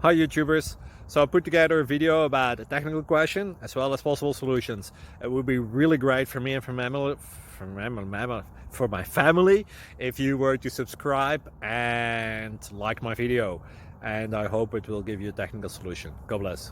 Hi YouTubers. So I put together a video about a technical question as well as possible solutions. It would be really great for me and for my family if you were to subscribe and like my video. And I hope it will give you a technical solution. God bless.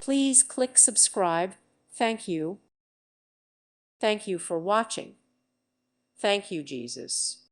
Please click subscribe. Thank you. Thank you for watching. Thank you, Jesus.